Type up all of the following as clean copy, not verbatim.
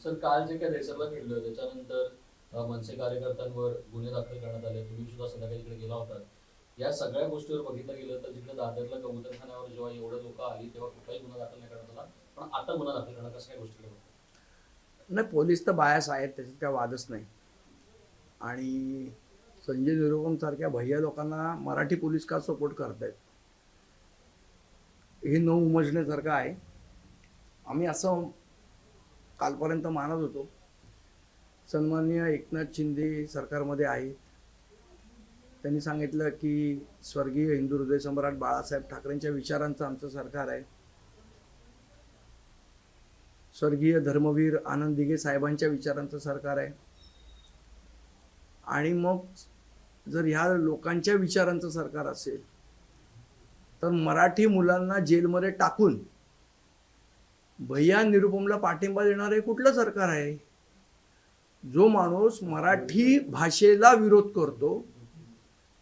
Sir काल जे काही दहिसरला घडलं त्याच्यानंतर मनसे कार्यकर्त्यांवर गुन्हे दाखल करण्यात आले. तुम्ही सुद्धा संध्याकाळी तिकडे गेला होता. या सगळ्या गोष्टीवर बघितलं गेलं तर जिकडे दादरला कबूतरखान्यावर जेव्हा एवढं लोक आली तेव्हा कुठलाही गुन्हा दाखल नाही करण्यात आला, पण आता गुन्हा दाखल करणं कसं काय गोष्टी नाही, पोलीस तर बायास आहेत, त्याच्यात काय वादच नाही. आणि संजय निरुपम सारख्या भैया लोकांना मराठी पोलीस का सपोर्ट करतायत हे न उमजण्यासारखं आहे. आम्ही असं कालपर्यंत मानत होतो. सन्माननीय एकनाथ शिंदे सरकारमध्ये आहेत. त्यांनी सांगितलं की स्वर्गीय हिंदू हृदय सम्राट बाळासाहेब ठाकरेंच्या विचारांचं आमचं सरकार आहे. स्वर्गीय धर्मवीर आनंद दिघे साहेबांच्या विचारांचं सरकार आहे. आणि मग जर ह्या लोकांच्या विचारांचं सरकार असेल तर मराठी मुलांना जेलमध्ये टाकून भैया निरुपमला पाठिंबा देणारं हे कुठलं सरकार आहे? जो माणूस मराठी भाषेला विरोध करतो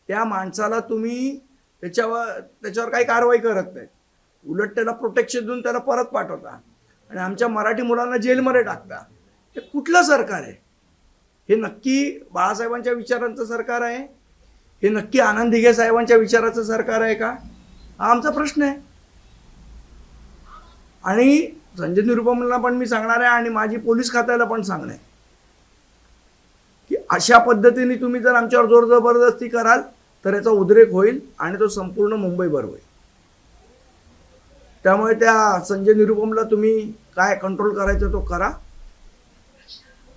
त्या माणसाला तुम्ही त्याच्यावर काही कारवाई करत नाही, उलट त्याला प्रोटेक्शन देऊन त्याला परत पाठवता आणि आमच्या मराठी मुलांना जेलमध्ये टाकता. हे कुठलं सरकार आहे? हे नक्की बाळासाहेबांच्या विचारांचं सरकार आहे? हे नक्की आनंद दिघे साहेबांच्या विचाराचं सरकार आहे का? हा आमचा प्रश्न आहे. आणि संजय निरुपमला पण मी सांगणार आहे आणि माझी पोलीस खात्याला पण सांगणार आहे की अशा पद्धतीने तुम्ही जर आमच्यावर जोर जबरदस्ती कराल तर याचा उद्रेक होईल आणि तो संपूर्ण मुंबईभर होईल. त्यामुळे त्या संजय निरुपमला तुम्ही काय कंट्रोल करायचं तो करा,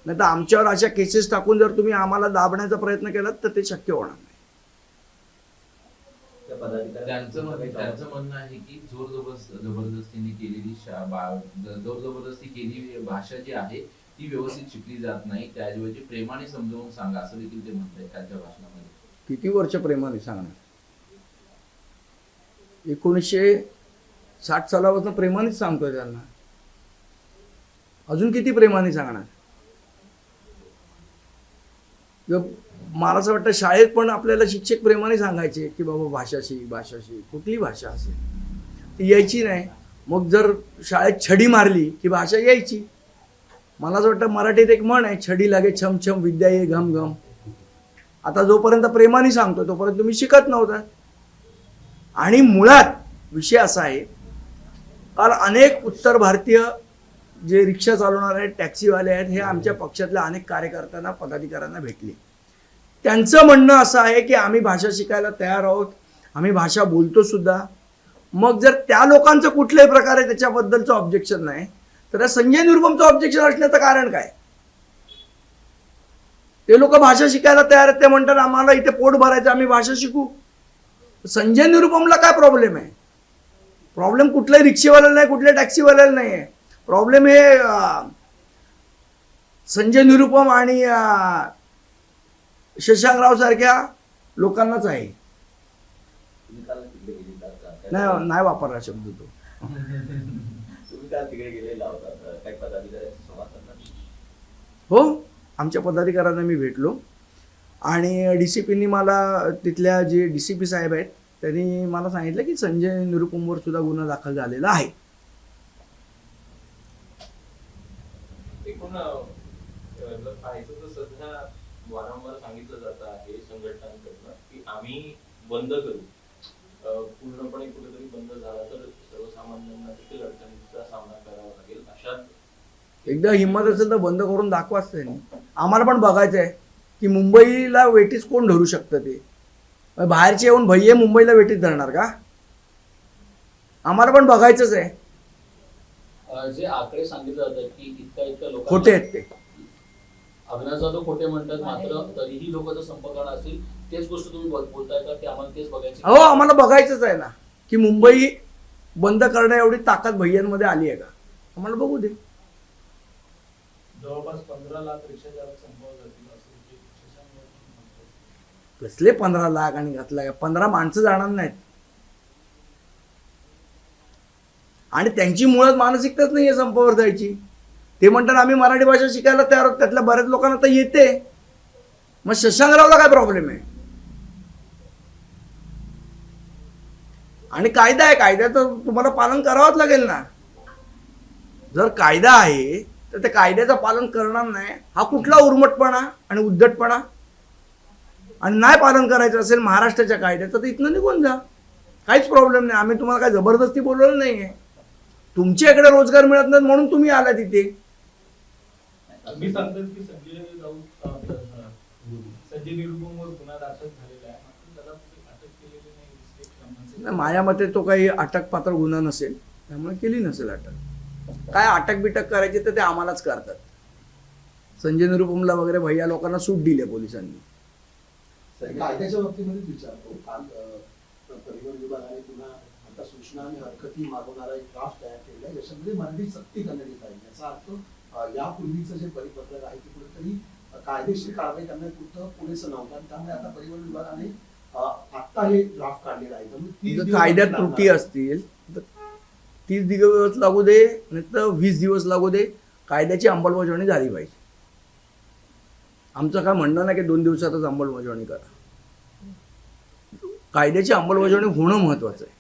नाही तर आमच्यावर अशा केसेस टाकून जर तुम्ही आम्हाला दाबण्याचा प्रयत्न केलात तर ते शक्य होणार नाही. त्यांचं म्हणणं आहे की जबरदस्तीने केलेली जोर जबरदस्ती केलेली भाषा जी आहे ती व्यवस्थित शिकली जात नाही, त्याऐवजी प्रेमाने समजावून सांगा असं देखील ते म्हणतात त्यांच्या भाषणामध्ये. किती वर्ष प्रेमाने सांगणार? 1960 सालापासून प्रेमानेच सांगतोय त्यांना. अजून किती प्रेमाने सांगणार? मला असं वाटतं शाळेत पण आपल्याला शिक्षक प्रेमाने सांगायचे की बाबा भाषा शिक, कुठली भाषा असेल ती यायची नाही. मग जर शाळेत छडी मारली की भाषा यायची. मला असं वाटतं मराठीत एक म्हण आहे, छडी लागे छम छम विद्या ये घम घम. आता जोपर्यंत प्रेमाने सांगतो तोपर्यंत तुम्ही शिकत नव्हता. आणि मुळात विषय असा आहे, काल अनेक उत्तर भारतीय जे रिक्षा चालवणार आहेत, टॅक्सीवाले आहेत, हे आमच्या पक्षातल्या अनेक कार्यकर्त्यांना पदाधिकाऱ्यांना भेटले. त्यांचं म्हणणं असं आहे की आम्ही भाषा शिकायला तयार आहोत, आम्ही भाषा बोलतो सुद्धा. मग जर त्या लोकांचं कुठल्याही प्रकारे त्याच्याबद्दलचं ऑब्जेक्शन नाही तर संजय निरुपमचं ऑब्जेक्शन असण्याचं कारण काय? ते लोक भाषा शिकायला तयार आहेत, ते म्हणतात आम्हाला इथे पोट भरायचं, आम्ही भाषा शिकू. संजय निरुपमला काय प्रॉब्लेम आहे? प्रॉब्लेम कुठल्याही रिक्षेवाल्याला नाही, कुठल्या टॅक्सीवाल्याला नाही आहे. प्रॉब्लेम हे संजय निरुपम आणि शशांकराव सारख्या लोकांनाच आहे. नाही वापरला शब्द तो. हो, आमच्या पदाधिकाऱ्यांना मी भेटलो आणि DCPनी मला, तिथल्या जे DCP साहेब आहेत त्यांनी मला सांगितलं की संजय निरुपमवर सुद्धा गुन्हा दाखल झालेला आहे. एकूण जर पाहायचं तर सध्या वारंवार सांगितलं जात आहे संघटनांकडनं की आम्ही बंद करू, पूर्णपणे कुठेतरी बंद झाला तर सर्वसामान्यांना देखील अडचणीचा सामना करावा लागेल. अशा एकदा हिंमत असेल तर बंद करून दाखवाच त्यांनी. आम्हाला पण बघायचं आहे की मुंबईला वेटीस कोण धरू शकतं. ते बाहेरचे येऊन भैये मुंबईला वेटीस धरणार का? आम्हाला पण बघायचंच आहे. जे आकडे सांगितले जातात की इतका लोक खोटे आहेत ते. अविनाश जाधव खोटे म्हणतात, मात्र तरीही लोक जर संपर्काला असतील तेच गोष्ट तुम्ही बोलताय का? ते आम्हाला तेच बघायचं. हो, आम्हाला बघायचंच आहे ना की मुंबई बंद करण्या एवढी ताकद भैयांमध्ये आली आहे का? आम्हाला बघू दे. जवळपास 15 लाख रिक्षा चालक संपावर जातील असं कसले 15 लाख आणि घातला 15 माणसं जाणार नाहीत. आणि त्यांची मुळात मानसिकताच नाहीये संपावर जायची. ते म्हणतात आम्ही मराठी भाषा शिकायला तयार आहोत. त्यातल्या बऱ्याच लोकांना तर येते. मग शशांकरावला काय प्रॉब्लेम आहे? आणि कायदा आहे, कायद्याचं तुम्हाला पालन करावंच लागेल ना. जर कायदा आहे तर ते कायद्याचं पालन करणार नाही, हा कुठला उर्मटपणा आणि उद्धटपणा? आणि नाही पालन करायचं असेल महाराष्ट्राच्या कायद्याचं तर इथनं निघून जा, काहीच प्रॉब्लेम नाही. आम्ही तुम्हाला काय जबरदस्ती बोलवलं नाही आहे. तुमच्या इकडे रोजगार मिळत नाही म्हणून तुम्ही आला तिथे. मी सांगतो की संजय निरुपमवर गुन्हा दाखल झालेला आहे, मात्र त्याला कुठे अटक केलेली नाही. नाही, माझ्या मते तो काही अटकपात्र गुन्हा नसेल, त्यामुळे केली नसेल अटक. काय अटक बिटक करायची तर ते आम्हालाच करतात. संजय निरुपमला वगैरे भैया लोकांना सूट दिली आहे पोलिसांनी. कायद्याच्या बाबतीमध्ये विचारतो, काल परिवहन विभागाने पुन्हा आता सूचना आणि हरकती मागवणारा एक ड्राफ्ट तयार केलेला आहे, याच्यामध्ये मराठी सक्ती करण्यात येत आहे. याचा अर्थ यापूर्वीचं जे परिपत्रक आहे ते कुठेतरी कायदेशीर कारवाई करण्यापुरतं पुरेसं नव्हतं, आणि त्यामुळे आता परिवहन विभागाने आता हे ड्राफ्ट काढलेला आहे. त्यामुळे 30 जर दिवस कायद्यात लागणार. त्रुटी असतील तर 30 दिवस लागू दे, नाही तर 20 दिवस लागू दे, कायद्याची अंमलबजावणी झाली पाहिजे. आमचं काय म्हणणं नाही की 2 दिवसातच अंमलबजावणी करा. कायद्याची अंमलबजावणी होणं महत्वाचं आहे.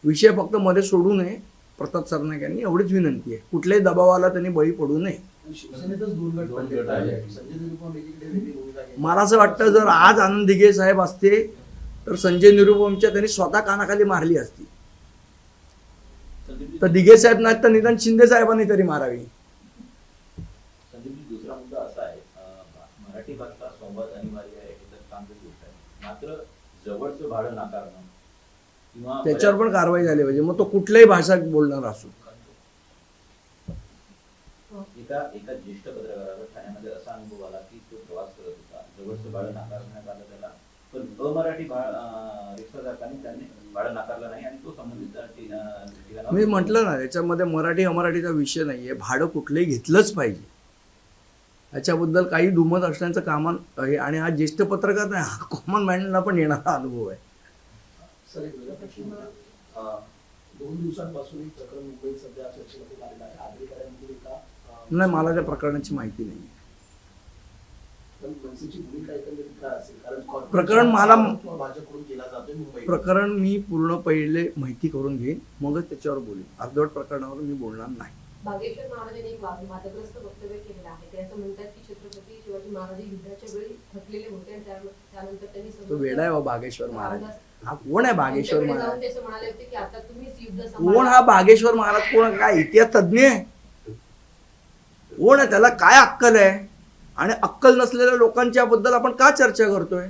विषय फक्त मध्ये सोडू नये प्रताप सरनाईक यांनी, एवढीच विनंती आहे. कुठल्याही दबावाला त्यांनी बळी पडू नये. शिवसेनेतच 2 गट दोन पडले गट आहे. संजय निरुपम एकीकडे वेगळी भूमिका घेतली. मला असं वाटतं जर आज आनंद दिघे साहेब असते तर संजय निरुपमच्या त्यांनी स्वतः कानाखाली मारली असती. तर दिघे साहेब नाहीत तर निदान शिंदे साहेबांनी तरी मारावी. संदीपजी, दुसरा मुद्दा असा आहे, मराठी भाषा संवाद अनिवार्य आहे हे तर चांगली गोष्ट आहे, मात्र जवळचं भाडं नाकारणं किंवा त्याच्यावर पण कारवाई झाली पाहिजे, मग तो कुठल्याही भाषा बोलणार असो. एका ज्येष्ठ पत्रकाराला ठाण्यामध्ये असा अनुभव आला की तो प्रवास करत होता, जवळचं भाडं नाकारण्यात आलं त्याला, पण अमराठी रिक्षाचालकांनी त्यांनी भाडं नाकारलं नाही आणि तो संबंधित ठिकाणावर. मी म्हटलं ना, याच्यामध्ये मराठी अमराठीचा विषय नाहीये. भाडं कुठलंही घेतलंच पाहिजे, याच्याबद्दल काही दुमत असण्याचं कामान आहे. आणि हा ज्येष्ठ पत्रकार नाही, हा कॉमन मॅनला पण येणारा अनुभव आहे. सर, एक वेगळा प्रश्न. 2 दिवसांपासून एक प्रकरण मुंबईत सध्या चर्चेमध्ये आलेलं आहे. आगरीकरांमधील एका नाही, मला त्या प्रकरणाची माहिती नाही. पण मनसेची भूमिका एकंदरीत काय असेल? कारण प्रकरण मला- भाजपकडून केला जातोय मुंबईत. प्रकरण मी पूर्ण पहिले माहिती करून घेईन, मगच त्याच्यावर बोलेन. अर्धवट प्रकरणावर मी बोलणार नाही. बागेश्वर महाराजांनी एक वादग्रस्त वक्तव्य केलेलं आहे. ते असं म्हणतात की छत्रपती शिवाजी महाराज युद्धाच्या वेळी थकलेले होते आणि त्यानंतर त्यांनी तो वेडा आहे बागेश्वर महाराज. हा कोण आहे बागेश्वर त्यांच्याकडे महाराज? जाऊन ते असं म्हणाले होते की आता तुम्हीच युद्ध कोण हा बागेश्वर महाराज? कोण? काय इतिहास तज्ञ आहे? कोण आहे? त्याला काय अक्कल आहे? आणि अक्कल नसलेल्या लोकांच्या बद्दल आपण का चर्चा करतोय?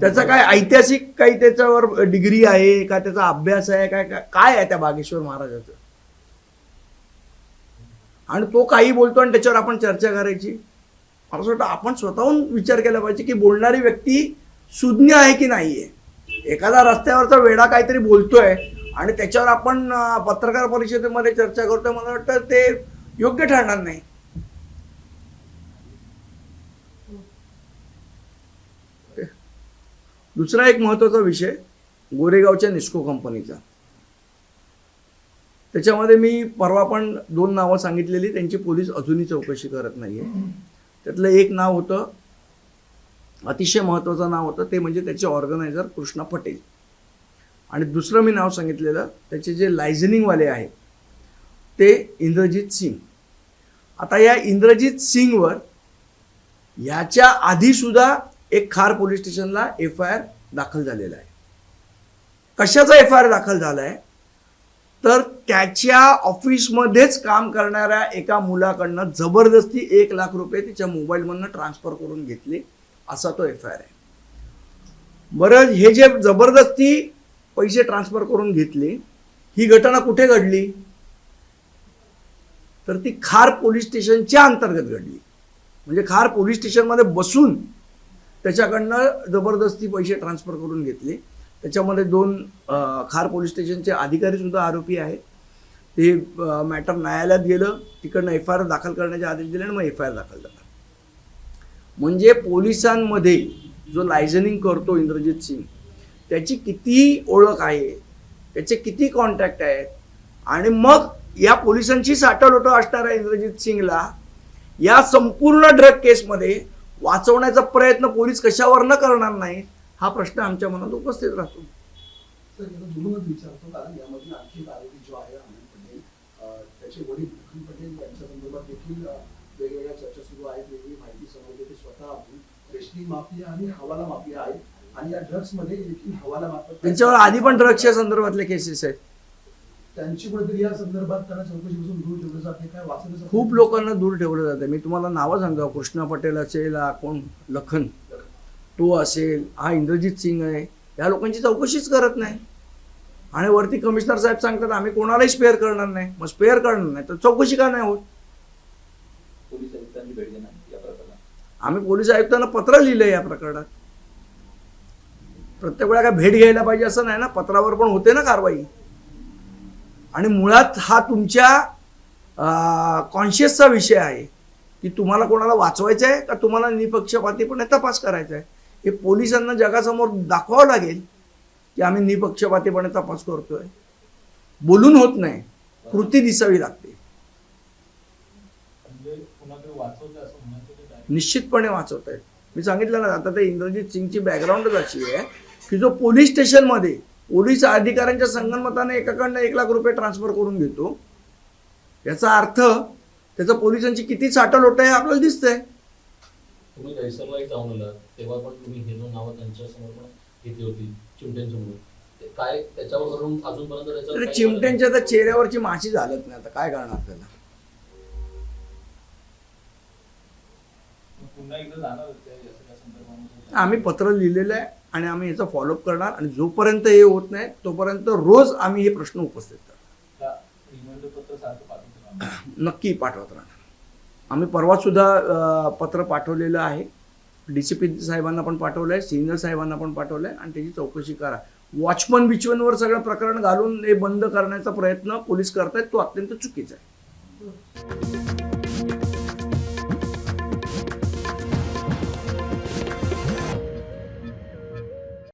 त्याचा काय ऐतिहासिक काही त्याच्यावर डिग्री आहे का? त्याचा अभ्यास आहे काय? काय आहे त्या बागेश्वर महाराजाचं? आणि तो काही बोलतो आणि त्याच्यावर आपण चर्चा करायची? मला असं वाटतं आपण स्वतःहून विचार केला पाहिजे की बोलणारी व्यक्ती सुज्ञ आहे की नाहीये. एखादा रस्त्यावरचा वेडा काहीतरी बोलतोय आणि त्याच्यावर आपण पत्रकार परिषदेमध्ये चर्चा करतोय, मला वाटतं ते योग्य ठरणार नाही. दुसरा एक महत्वाचा विषय गोरेगावच्या निस्को कंपनीचा. त्याच्यामध्ये मी परवा पण 2 नावं सांगितलेली, त्यांची पोलीस अजूनही चौकशी करत नाहीये. त्यातलं एक नाव होतं, अतिशय महत्वाचं नाव होतं, ते म्हणजे त्याचे ऑर्गनायझर कृष्णा पटेल. आणि दुसरं मी नाव सांगितलेलं त्याचे जे लायझनिंगवाले आहेत ते इंद्रजित सिंग. आता या इंद्रजित सिंगवर याच्या आधी सुद्धा एक खार पोलीस स्टेशनला FIR दाखल झालेला आहे. कशाचा FIR दाखल झालाय? तर त्याच्या ऑफिसमध्येच काम करणाऱ्या एका मुलाकडनं जबरदस्ती 1 लाख रुपये तिच्या मोबाईलमधनं ट्रान्सफर करून घेतले, असा तो FIR आहे. बरं, हे जे जबरदस्ती पैसे ट्रान्सफर करून घेतले, ही घटना कुठे घडली? तर ती खार पोलीस स्टेशनच्या अंतर्गत घडली. म्हणजे खार पोलीस स्टेशनमध्ये बसून त्याच्याकडनं जबरदस्ती पैसे ट्रान्सफर करून घेतले. त्याच्यामध्ये 2 खार पोलीस स्टेशनचे अधिकारी सुद्धा आरोपी आहेत. ते मॅटर न्यायालयात गेलं, तिकडनं FIR दाखल करण्याचे आदेश दिले आणि मग FIR दाखल झाला. म्हणजे पोलिसांमध्ये जो लायझनिंग करतो इंद्रजित सिंग, त्याची किती ओळख आहे, त्याचे किती कॉन्टॅक्ट आहेत, आणि मग या पोलिसांची साठलोट असणाऱ्या इंद्रजित सिंगला या संपूर्ण ड्रग केसमध्ये वाचवण्याचा प्रयत्न पोलीस कशावर न करणार नाहीत, हा प्रश्न आमच्या मनात उपस्थित राहतो. सर, याला जुलूमच विचारतो, कारण यामध्ये आणखी एक आरोपी जो आहे आनंद पटेल, त्याचे वडील लखन पटेल यांच्या संदर्भात देखील वेगवेगळ्या चर्चा सुरू आहेत, वेगवेगळी माहिती समोर येते. ते स्वतः रेशनिंग माफिया आणि हवाला माफिया आहेत आणि या ड्रग्स मध्ये देखील हवाला माफिया त्यांच्यावर आधी पण ड्रग्सच्या संदर्भातले केसेस आहेत. त्यांची कुठेतरी या संदर्भात त्यांना चौकशीपासून दूर ठेवलं जाते काय वाचलं खूप लोकांना दूर ठेवलं जातं. मी तुम्हाला नावं सांगतो, कृष्णा पटेल असेल, हा कोण लखन तो असेल, हा इंद्रजित सिंग आहे, या लोकांची चौकशीच करत नाही. आणि वरती कमिशनर साहेब सांगतात आम्ही कोणालाही स्पेअर करणार नाही. मग स्पेअर करणार नाही तर चौकशी का नाही होत? पोलीस आयुक्तांनी भेट देणार या प्रकरणात. आम्ही पोलीस आयुक्तांना पत्र लिहिलंय या प्रकरणात. प्रत्येक वेळा काय भेट घ्यायला पाहिजे असं नाही ना, पत्रावर पण होते ना कारवाई. आणि मुळात हा तुमच्या कॉन्शियसचा विषय आहे की तुम्हाला कोणाला वाचवायचं आहे का तुम्हाला निपक्षपातीपणे तपास करायचा आहे. हे पोलिसांना जगासमोर दाखवावं लागेल की आम्ही निपक्षपातीपणे तपास करतोय. बोलून होत नाही, कृती दिसावी लागते. म्हणजे कुणाकडे वाचवतं असं म्हणायचं की direct? निश्चितपणे वाचवत आहेत. मी सांगितलं ना, आता ते इंद्रजित सिंगची बॅकग्राऊंडच अशी आहे की जो पोलीस स्टेशनमध्ये पोलीस अधिकाऱ्यांच्या संगनमताने एकाकडनं 1 लाख रुपये ट्रान्सफर करून घेतो, याचा अर्थ त्याचं पोलिसांची किती साठलोट आहे आपल्याला दिसतंय. तुम्ही दहिसरलाही जाऊन आलात तेव्हा पण तुम्ही हे दोन नावं त्यांच्यासमोर पण घेतली होती, चिमट्यांसमोर. ते काय त्याच्यावरून अजूनपर्यंत त्याच्यावर तर काही चिमट्यांच्या तर चेहऱ्यावरची माशी झालत नाही, आता काय करणार त्याला. मग पुन्हा एकदा जाणार होते या सगळ्या संदर्भामध्ये? आम्ही पत्र लिहिलेलं आहे आणि आम्ही याचा फॉलोअप करणार. आणि जोपर्यंत हे होत नाही तोपर्यंत रोज आम्ही हे प्रश्न उपस्थित करतो. का रिमाइंडर पत्र सारखं पाठवतो का? नक्की पाठवत राहणार. आम्ही परवा सुद्धा पत्र पाठवलेलं आहे. DCP साहेबांना पण पाठवलं आहे, सिनियर साहेबांना पण पाठवलं आहे. आणि त्याची चौकशी करा. वॉचमन बिचमनवर सगळं प्रकरण घालून हे बंद करण्याचा प्रयत्न पोलीस करतायत, तो अत्यंत चुकीचा आहे.